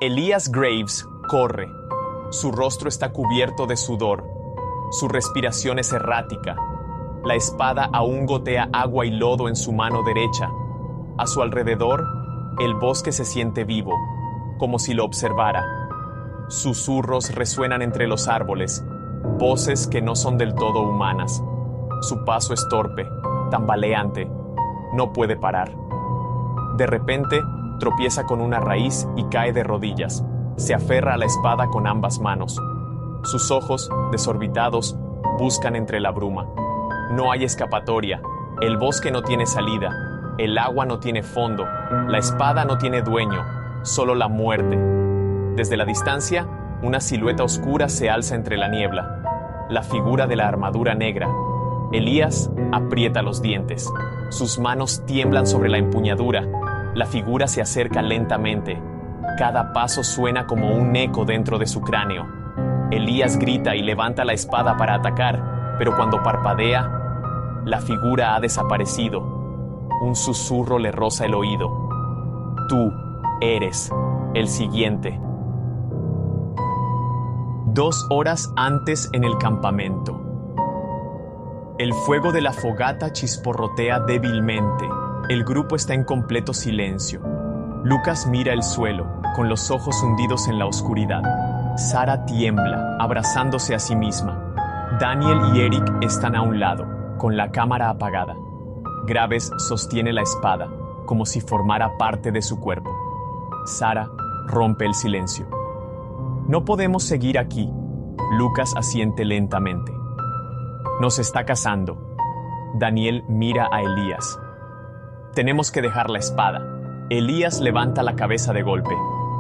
Elias Graves corre. Su rostro está cubierto de sudor. Su respiración es errática. La espada aún gotea agua y lodo en su mano derecha. A su alrededor, el bosque se siente vivo, como si lo observara. Susurros resuenan entre los árboles, voces que no son del todo humanas. Su paso es torpe, tambaleante. No puede parar. De repente, tropieza con una raíz y cae de rodillas. Se aferra a la espada con ambas manos. Sus ojos, desorbitados, buscan entre la bruma. No hay escapatoria. El bosque no tiene salida. El agua no tiene fondo. La espada no tiene dueño. Solo la muerte. Desde la distancia, una silueta oscura se alza entre la niebla. La figura de la armadura negra. Elías aprieta los dientes. Sus manos tiemblan sobre la empuñadura. La figura se acerca lentamente. Cada paso suena como un eco dentro de su cráneo. Elías grita y levanta la espada para atacar, pero cuando parpadea, la figura ha desaparecido. Un susurro le roza el oído. Tú eres el siguiente. 2 horas antes en el campamento. El fuego de la fogata chisporrotea débilmente. El grupo está en completo silencio. Lucas mira el suelo, con los ojos hundidos en la oscuridad. Sara tiembla, abrazándose a sí misma. Daniel y Eric están a un lado, con la cámara apagada. Graves sostiene la espada, como si formara parte de su cuerpo. Sara rompe el silencio. No podemos seguir aquí. Lucas asiente lentamente. Nos está cazando. Daniel mira a Elías. Tenemos que dejar la espada. Elías levanta la cabeza de golpe.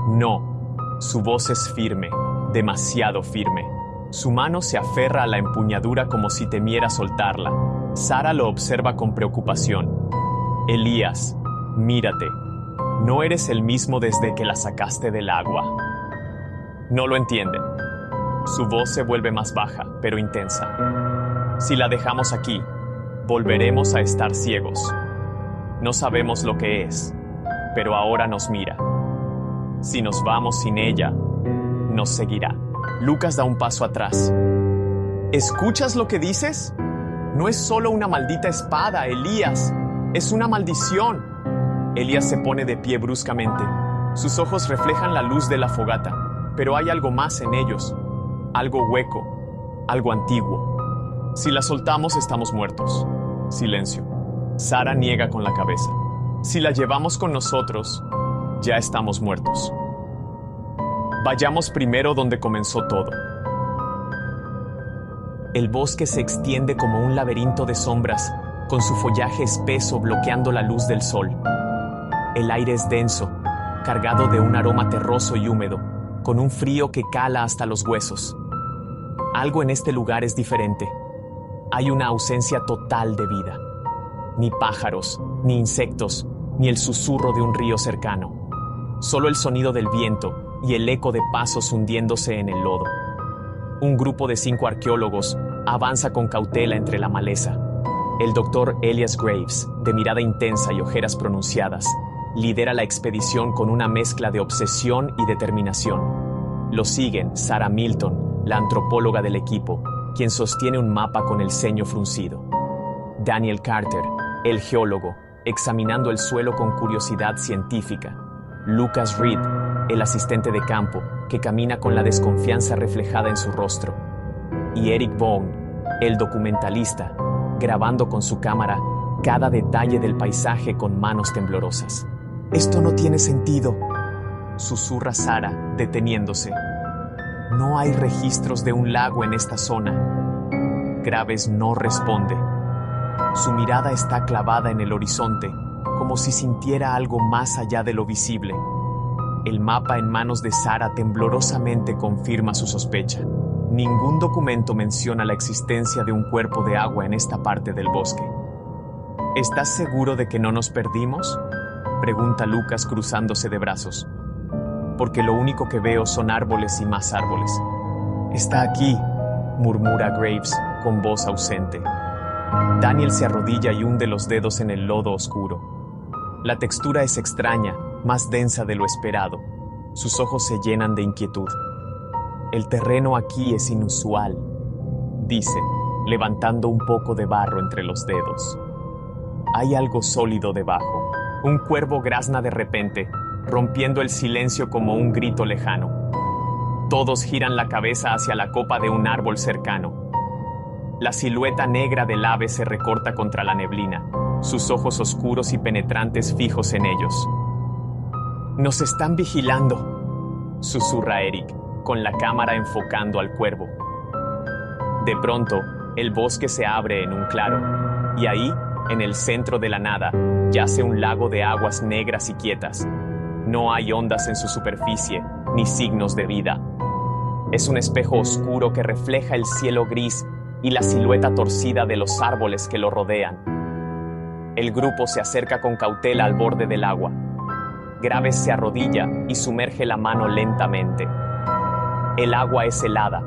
No. Su voz es firme, demasiado firme. Su mano se aferra a la empuñadura como si temiera soltarla. Sara lo observa con preocupación. Elías, mírate. No eres el mismo desde que la sacaste del agua. No lo entienden. Su voz se vuelve más baja, pero intensa. Si la dejamos aquí, volveremos a estar ciegos. No sabemos lo que es, pero ahora nos mira. Si nos vamos sin ella, nos seguirá. Lucas da un paso atrás. ¿Escuchas lo que dices? No es solo una maldita espada, Elías. Es una maldición. Elías se pone de pie bruscamente. Sus ojos reflejan la luz de la fogata, pero hay algo más en ellos. Algo hueco, algo antiguo. Si la soltamos, estamos muertos. Silencio. Sara niega con la cabeza. Si la llevamos con nosotros, ya estamos muertos. Vayamos primero donde comenzó todo. El bosque se extiende como un laberinto de sombras, con su follaje espeso bloqueando la luz del sol. El aire es denso, cargado de un aroma terroso y húmedo, con un frío que cala hasta los huesos. Algo en este lugar es diferente. Hay una ausencia total de vida. Ni pájaros, ni insectos, ni el susurro de un río cercano. Solo el sonido del viento y el eco de pasos hundiéndose en el lodo. Un grupo de 5 arqueólogos avanza con cautela entre la maleza. El doctor Elias Graves, de mirada intensa y ojeras pronunciadas, lidera la expedición con una mezcla de obsesión y determinación. Lo siguen Sarah Milton, la antropóloga del equipo, quien sostiene un mapa con el ceño fruncido. Daniel Carter, el geólogo, examinando el suelo con curiosidad científica. Lucas Reed, el asistente de campo, que camina con la desconfianza reflejada en su rostro. Y Eric Vaughn, el documentalista, grabando con su cámara cada detalle del paisaje con manos temblorosas. «Esto no tiene sentido», susurra Sara, deteniéndose. «No hay registros de un lago en esta zona». Graves no responde. Su mirada está clavada en el horizonte, como si sintiera algo más allá de lo visible. El mapa en manos de Sara temblorosamente confirma su sospecha. Ningún documento menciona la existencia de un cuerpo de agua en esta parte del bosque. ¿Estás seguro de que no nos perdimos?, pregunta Lucas cruzándose de brazos. Porque lo único que veo son árboles y más árboles. «Está aquí», murmura Graves con voz ausente. Daniel se arrodilla y hunde los dedos en el lodo oscuro. La textura es extraña, más densa de lo esperado. Sus ojos se llenan de inquietud. El terreno aquí es inusual, dice, levantando un poco de barro entre los dedos. Hay algo sólido debajo. Un cuervo grazna de repente, rompiendo el silencio como un grito lejano. Todos giran la cabeza hacia la copa de un árbol cercano. La silueta negra del ave se recorta contra la neblina, sus ojos oscuros y penetrantes fijos en ellos. «Nos están vigilando», susurra Eric, con la cámara enfocando al cuervo. De pronto, el bosque se abre en un claro, y ahí, en el centro de la nada, yace un lago de aguas negras y quietas. No hay ondas en su superficie, ni signos de vida. Es un espejo oscuro que refleja el cielo gris y la silueta torcida de los árboles que lo rodean. El grupo se acerca con cautela al borde del agua. Graves se arrodilla y sumerge la mano lentamente. El agua es helada,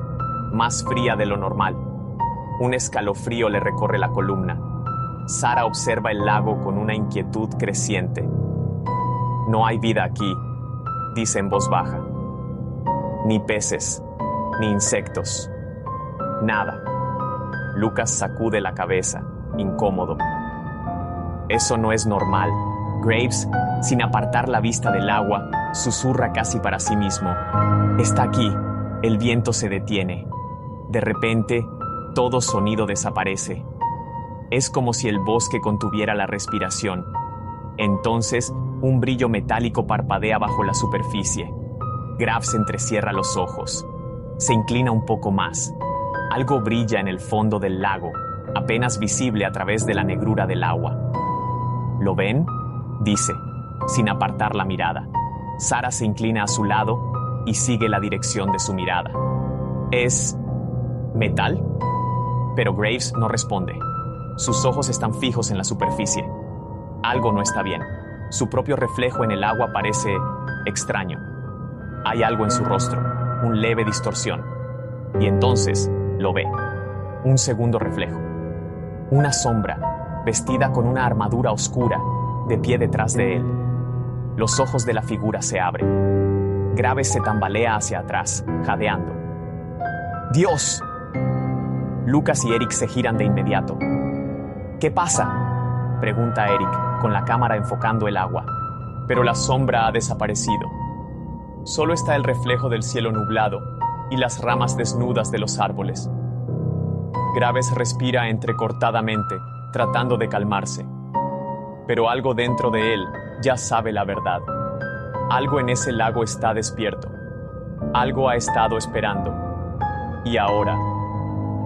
más fría de lo normal. Un escalofrío le recorre la columna. Sara observa el lago con una inquietud creciente. «No hay vida aquí», dice en voz baja. «Ni peces, ni insectos. Nada». Lucas sacude la cabeza, incómodo. «Eso no es normal». Graves, sin apartar la vista del agua, susurra casi para sí mismo. «Está aquí». El viento se detiene. De repente, todo sonido desaparece. Es como si el bosque contuviera la respiración. Entonces, un brillo metálico parpadea bajo la superficie. Graves entrecierra los ojos. Se inclina un poco más. Algo brilla en el fondo del lago, apenas visible a través de la negrura del agua. «¿Lo ven?», dice, sin apartar la mirada. Sara se inclina a su lado y sigue la dirección de su mirada. ¿Es metal? Pero Graves no responde. Sus ojos están fijos en la superficie. Algo no está bien. Su propio reflejo en el agua parece extraño. Hay algo en su rostro, un leve distorsión. Y entonces lo ve. Un segundo reflejo. Una sombra, vestida con una armadura oscura, de pie detrás de él. Los ojos de la figura se abren. Graves se tambalea hacia atrás, jadeando. ¡Dios!». Lucas y Eric se giran de inmediato. «¿Qué pasa?», pregunta Eric, con la cámara enfocando el agua. Pero la sombra ha desaparecido. Solo está el reflejo del cielo nublado y las ramas desnudas de los árboles. Graves respira entrecortadamente, tratando de calmarse. Pero algo dentro de él ya sabe la verdad. Algo en ese lago está despierto. Algo ha estado esperando. Y ahora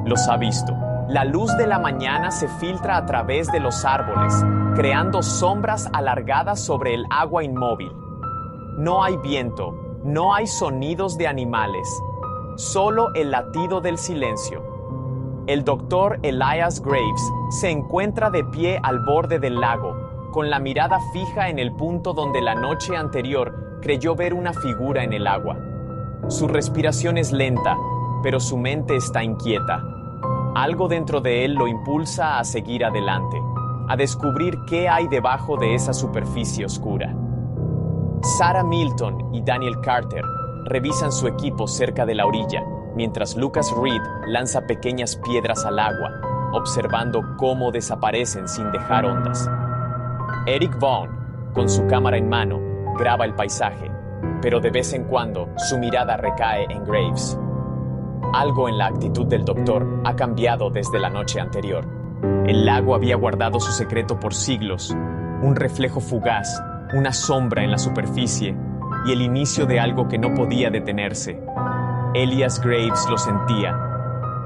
los ha visto. La luz de la mañana se filtra a través de los árboles, creando sombras alargadas sobre el agua inmóvil. No hay viento, no hay sonidos de animales, solo el latido del silencio. El doctor Elias Graves se encuentra de pie al borde del lago, con la mirada fija en el punto donde la noche anterior creyó ver una figura en el agua. Su respiración es lenta, pero su mente está inquieta. Algo dentro de él lo impulsa a seguir adelante, a descubrir qué hay debajo de esa superficie oscura. Sarah Milton y Daniel Carter revisan su equipo cerca de la orilla, mientras Lucas Reed lanza pequeñas piedras al agua, observando cómo desaparecen sin dejar ondas. Eric Vaughn, con su cámara en mano, graba el paisaje, pero de vez en cuando su mirada recae en Graves. Algo en la actitud del doctor ha cambiado desde la noche anterior. El lago había guardado su secreto por siglos, un reflejo fugaz, una sombra en la superficie y el inicio de algo que no podía detenerse. Elias Graves lo sentía.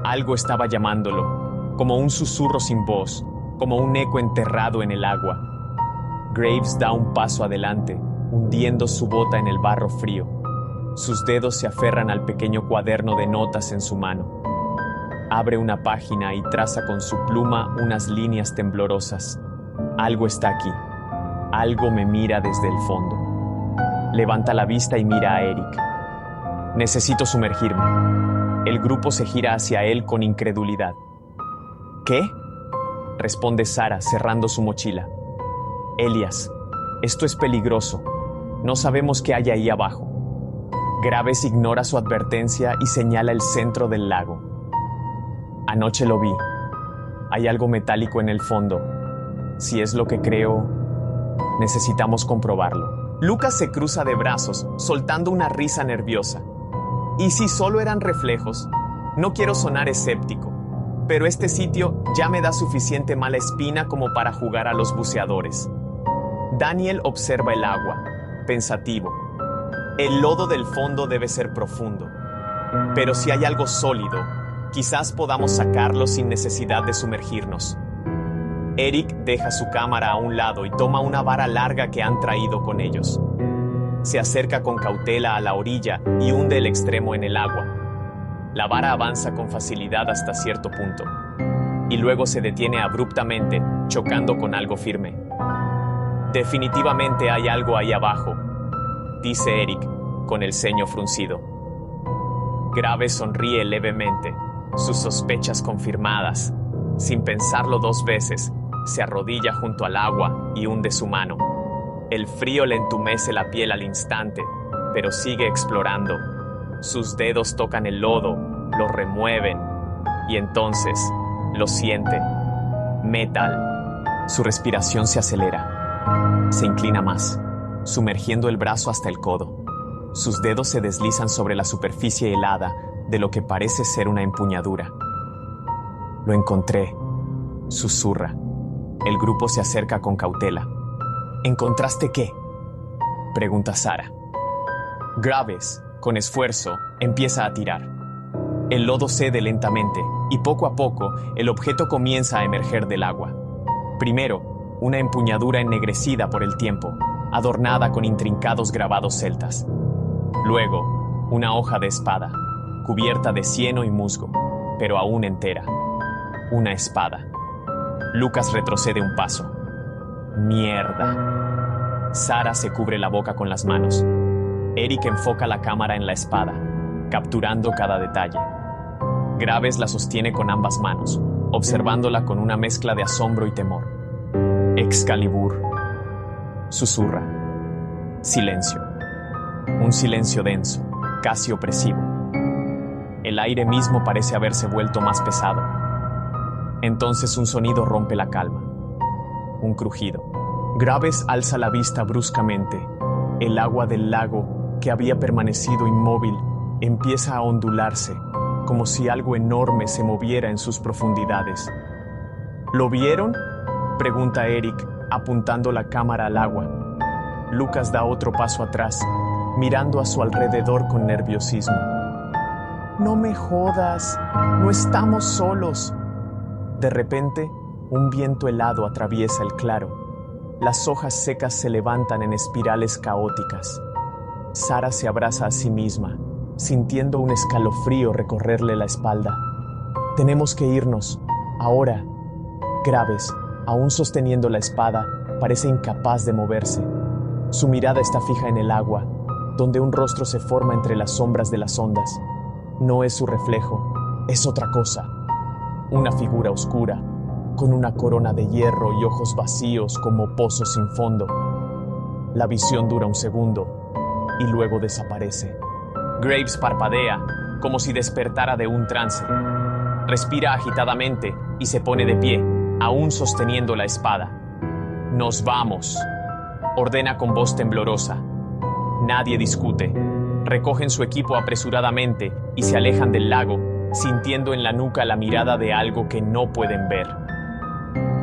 Algo estaba llamándolo, como un susurro sin voz, como un eco enterrado en el agua. Graves da un paso adelante, hundiendo su bota en el barro frío. Sus dedos se aferran al pequeño cuaderno de notas en su mano. Abre una página y traza con su pluma unas líneas temblorosas. Algo está aquí. Algo me mira desde el fondo. Levanta la vista y mira a Eric. Necesito sumergirme. El grupo se gira hacia él con incredulidad. ¿Qué?, responde Sara, cerrando su mochila. Elias, esto es peligroso. No sabemos qué hay ahí abajo. Graves ignora su advertencia y señala el centro del lago. Anoche lo vi. Hay algo metálico en el fondo. Si es lo que creo, necesitamos comprobarlo. Lucas se cruza de brazos, soltando una risa nerviosa. ¿Y si solo eran reflejos? No quiero sonar escéptico, pero este sitio ya me da suficiente mala espina como para jugar a los buceadores. Daniel observa el agua, pensativo. El lodo del fondo debe ser profundo. Pero si hay algo sólido, quizás podamos sacarlo sin necesidad de sumergirnos. Eric deja su cámara a un lado y toma una vara larga que han traído con ellos. Se acerca con cautela a la orilla y hunde el extremo en el agua. La vara avanza con facilidad hasta cierto punto, y luego se detiene abruptamente, chocando con algo firme. Definitivamente hay algo ahí abajo, dice Eric, con el ceño fruncido. Graves sonríe levemente, sus sospechas confirmadas. Sin pensarlo dos veces, se arrodilla junto al agua y hunde su mano. El frío le entumece la piel al instante, pero sigue explorando. Sus dedos tocan el lodo, lo remueven, y entonces lo siente. Metal. Su respiración se acelera. Se inclina más, sumergiendo el brazo hasta el codo. Sus dedos se deslizan sobre la superficie helada de lo que parece ser una empuñadura. Lo encontré, susurra. El grupo se acerca con cautela. ¿Encontraste qué?, pregunta Sara. Graves, con esfuerzo, empieza a tirar. El lodo cede lentamente y poco a poco el objeto comienza a emerger del agua. Primero, una empuñadura ennegrecida por el tiempo, adornada con intrincados grabados celtas. Luego, una hoja de espada, cubierta de cieno y musgo, pero aún entera. Una espada. Lucas retrocede un paso. ¡Mierda! Sara se cubre la boca con las manos. Eric enfoca la cámara en la espada, capturando cada detalle. Graves la sostiene con ambas manos, observándola con una mezcla de asombro y temor. Excalibur. Susurra. Silencio. Un silencio denso, casi opresivo. El aire mismo parece haberse vuelto más pesado. Entonces un sonido rompe la calma. Un crujido. Graves alza la vista bruscamente. El agua del lago, que había permanecido inmóvil, empieza a ondularse, como si algo enorme se moviera en sus profundidades. ¿Lo vieron?, pregunta Eric, apuntando la cámara al agua. Lucas da otro paso atrás, mirando a su alrededor con nerviosismo. «No me jodas, no estamos solos». De repente, un viento helado atraviesa el claro. Las hojas secas se levantan en espirales caóticas. Sara se abraza a sí misma, sintiendo un escalofrío recorrerle la espalda. «Tenemos que irnos, ahora». Graves, aún sosteniendo la espada, parece incapaz de moverse. Su mirada está fija en el agua, donde un rostro se forma entre las sombras de las ondas. No es su reflejo, es otra cosa. Una figura oscura, con una corona de hierro y ojos vacíos como pozos sin fondo. La visión dura un segundo y luego desaparece. Graves parpadea, como si despertara de un trance. Respira agitadamente y se pone de pie, aún sosteniendo la espada. «Nos vamos», ordena con voz temblorosa. Nadie discute. Recogen su equipo apresuradamente y se alejan del lago, sintiendo en la nuca la mirada de algo que no pueden ver.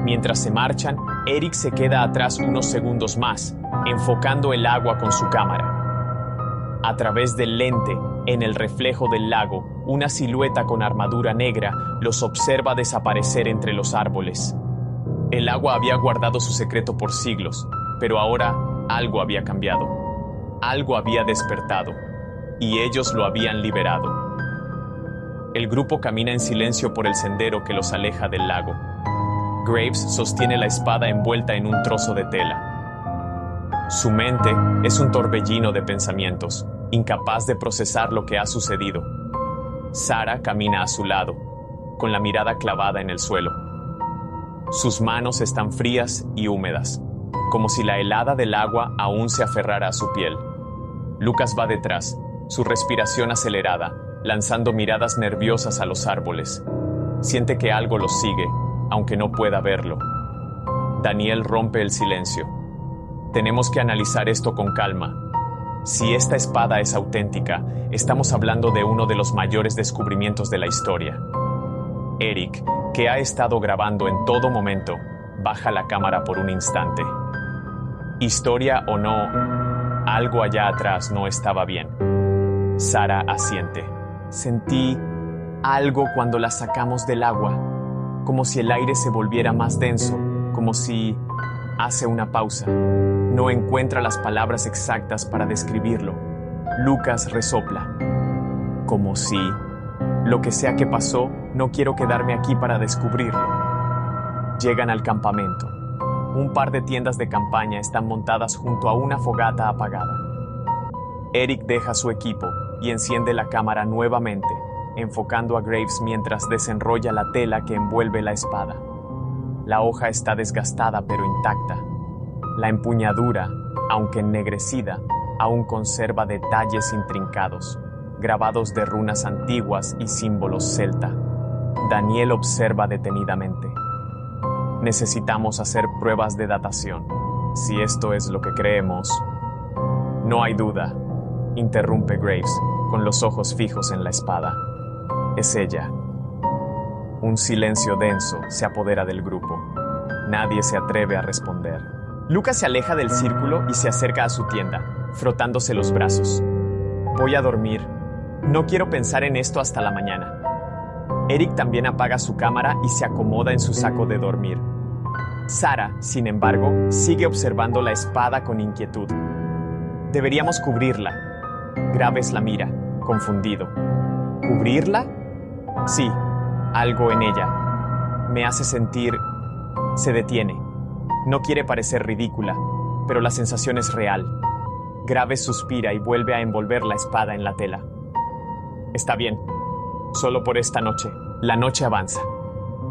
Mientras se marchan, Eric se queda atrás unos segundos más, enfocando el agua con su cámara. A través del lente, en el reflejo del lago, una silueta con armadura negra los observa desaparecer entre los árboles. El agua había guardado su secreto por siglos, pero ahora algo había cambiado. Algo había despertado, y ellos lo habían liberado. El grupo camina en silencio por el sendero que los aleja del lago. Graves sostiene la espada envuelta en un trozo de tela. Su mente es un torbellino de pensamientos, incapaz de procesar lo que ha sucedido. Sara camina a su lado, con la mirada clavada en el suelo. Sus manos están frías y húmedas, como si la helada del agua aún se aferrara a su piel. Lucas va detrás, su respiración acelerada, lanzando miradas nerviosas a los árboles. Siente que algo los sigue, aunque no pueda verlo. Daniel rompe el silencio. Tenemos que analizar esto con calma. Si esta espada es auténtica, estamos hablando de uno de los mayores descubrimientos de la historia. Eric, que ha estado grabando en todo momento, baja la cámara por un instante. Historia o no, algo allá atrás no estaba bien. Sara asiente. Sentí algo cuando la sacamos del agua, como si el aire se volviera más denso, como si... Hace una pausa. No encuentra las palabras exactas para describirlo. Lucas resopla. Como si... Lo que sea que pasó, no quiero quedarme aquí para descubrirlo. Llegan al campamento. Un par de tiendas de campaña están montadas junto a una fogata apagada. Eric deja su equipo y enciende la cámara nuevamente, enfocando a Graves mientras desenrolla la tela que envuelve la espada. La hoja está desgastada pero intacta. La empuñadura, aunque ennegrecida, aún conserva detalles intrincados, grabados de runas antiguas y símbolos celta. Daniel observa detenidamente. Necesitamos hacer pruebas de datación. Si esto es lo que creemos... No hay duda, interrumpe Graves, con los ojos fijos en la espada. Es ella. Un silencio denso se apodera del grupo. Nadie se atreve a responder. Lucas se aleja del círculo y se acerca a su tienda, frotándose los brazos. Voy a dormir. No quiero pensar en esto hasta la mañana. Eric también apaga su cámara y se acomoda en su saco de dormir. Sara, sin embargo, sigue observando la espada con inquietud. Deberíamos cubrirla. Graves la mira, confundido. ¿Cubrirla? Sí, algo en ella. Me hace sentir... Se detiene. No quiere parecer ridícula, pero la sensación es real. Graves suspira y vuelve a envolver la espada en la tela. Está bien. Solo por esta noche. La noche avanza.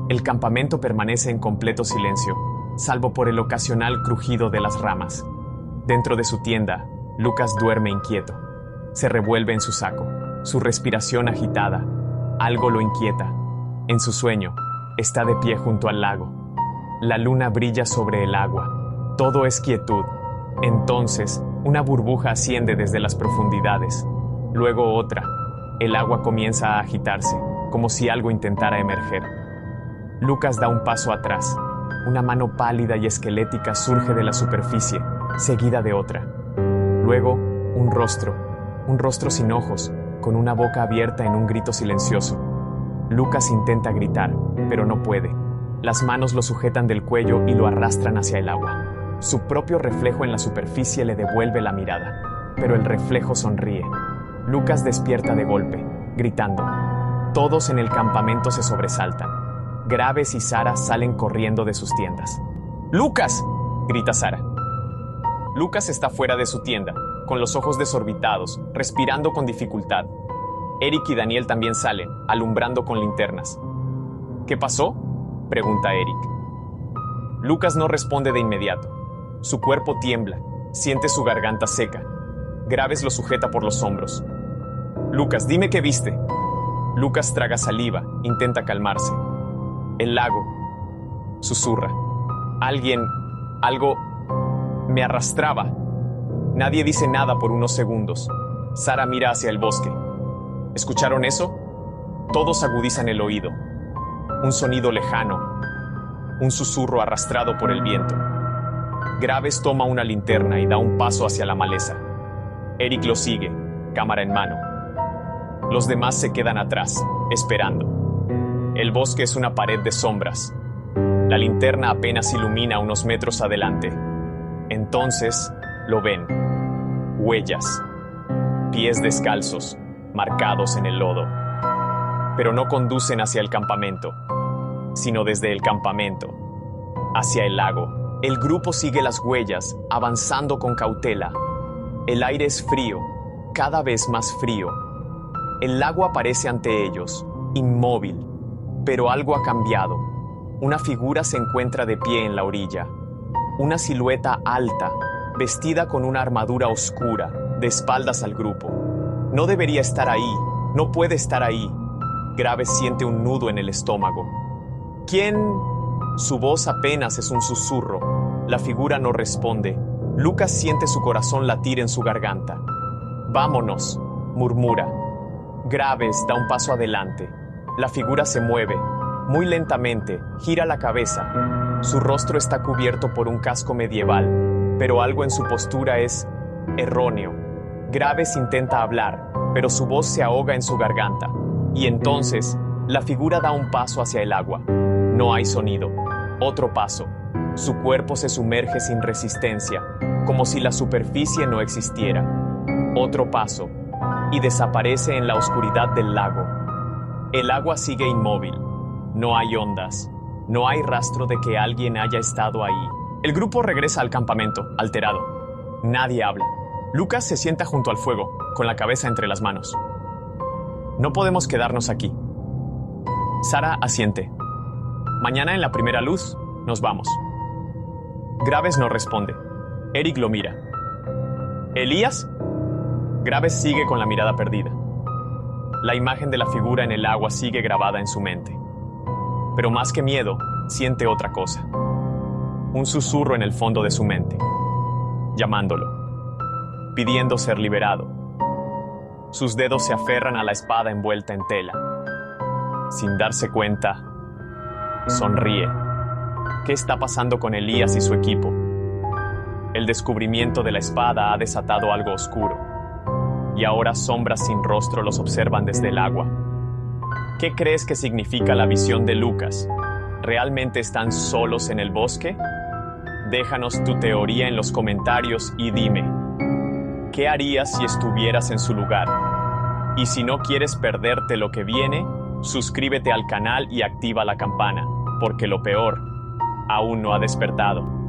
El campamento permanece en completo silencio, salvo por el ocasional crujido de las ramas. Dentro de su tienda, Lucas duerme inquieto. Se revuelve en su saco, su respiración agitada. Algo lo inquieta. En su sueño, está de pie junto al lago. La luna brilla sobre el agua. Todo es quietud. Entonces, una burbuja asciende desde las profundidades. Luego otra. El agua comienza a agitarse, como si algo intentara emerger. Lucas da un paso atrás. Una mano pálida y esquelética surge de la superficie, seguida de otra. Luego, un rostro sin ojos, con una boca abierta en un grito silencioso. Lucas intenta gritar, pero no puede. Las manos lo sujetan del cuello y lo arrastran hacia el agua. Su propio reflejo en la superficie le devuelve la mirada, pero el reflejo sonríe. Lucas despierta de golpe, gritando. Todos en el campamento se sobresaltan. Graves y Sara salen corriendo de sus tiendas. ¡Lucas!, grita Sara. Lucas está fuera de su tienda, con los ojos desorbitados, respirando con dificultad. Eric y Daniel también salen, alumbrando con linternas. ¿Qué pasó?, pregunta Eric. Lucas no responde de inmediato. Su cuerpo tiembla, siente su garganta seca. Graves lo sujeta por los hombros. Lucas, dime qué viste. Lucas traga saliva, intenta calmarse. El lago, susurra. Algo me arrastraba. Nadie dice nada por unos segundos. Sara mira hacia el bosque. ¿Escucharon eso? Todos agudizan el oído. Un sonido lejano, un susurro arrastrado por el viento. Graves toma una linterna y da un paso hacia la maleza. Eric lo sigue, cámara en mano. Los demás se quedan atrás, esperando. El bosque es una pared de sombras. La linterna apenas ilumina unos metros adelante. Entonces, lo ven. Huellas. Pies descalzos, marcados en el lodo. Pero no conducen hacia el campamento, sino desde el campamento, hacia el lago. El grupo sigue las huellas, avanzando con cautela. El aire es frío, cada vez más frío. El lago aparece ante ellos, inmóvil, pero algo ha cambiado. Una figura se encuentra de pie en la orilla. Una silueta alta, vestida con una armadura oscura, de espaldas al grupo. No debería estar ahí. No puede estar ahí. Graves siente un nudo en el estómago. ¿Quién? Su voz apenas es un susurro. La figura no responde. Lucas siente su corazón latir en su garganta. «Vámonos», murmura. Graves da un paso adelante. La figura se mueve. Muy lentamente, gira la cabeza. Su rostro está cubierto por un casco medieval, pero algo en su postura es erróneo. Graves intenta hablar, pero su voz se ahoga en su garganta. Y entonces, la figura da un paso hacia el agua. No hay sonido. Otro paso. Su cuerpo se sumerge sin resistencia, como si la superficie no existiera. Otro paso. Y desaparece en la oscuridad del lago. El agua sigue inmóvil. No hay ondas. No hay rastro de que alguien haya estado ahí. El grupo regresa al campamento, alterado. Nadie habla. Lucas se sienta junto al fuego, con la cabeza entre las manos. No podemos quedarnos aquí. Sara asiente. Mañana en la primera luz, nos vamos. Graves no responde. Eric lo mira. ¿Elías? Graves sigue con la mirada perdida. La imagen de la figura en el agua sigue grabada en su mente. Pero más que miedo, siente otra cosa. Un susurro en el fondo de su mente, llamándolo, pidiendo ser liberado. Sus dedos se aferran a la espada envuelta en tela. Sin darse cuenta, sonríe. ¿Qué está pasando con Elías y su equipo? El descubrimiento de la espada ha desatado algo oscuro, y ahora sombras sin rostro los observan desde el agua. ¿Qué crees que significa la visión de Lucas? ¿Realmente están solos en el bosque? Déjanos tu teoría en los comentarios y dime, ¿qué harías si estuvieras en su lugar? Y si no quieres perderte lo que viene, suscríbete al canal y activa la campana, porque lo peor aún no ha despertado.